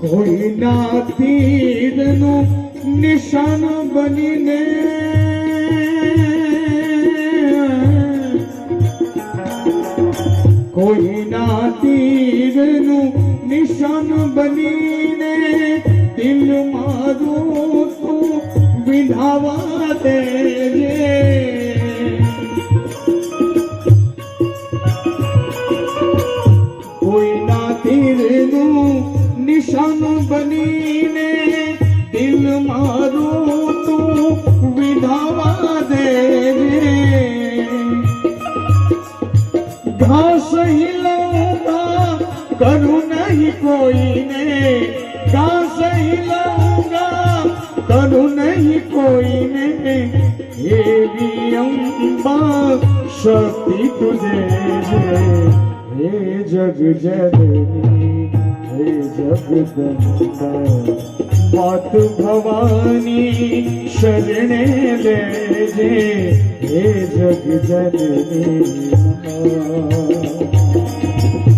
કોઈના તીરનું નિશાન બનીને કોઈના તીરનું નિશાન બનીને દિલ મારું તું વિંધાવા દેજે કોઈના તીરનું નિશાન બનીને દિલ મારું તું વિધાવા દેજે ઘાસ હિલાઉંગા કરું નહીં કોઈને ઘાસ હિલાઉંગા કરું નહીં કોઈને એવી અંબા શક્તિ તુજે હે જગ જનની હે જગદંબા માત ભવાની શરણે લેજે હે જગ જનની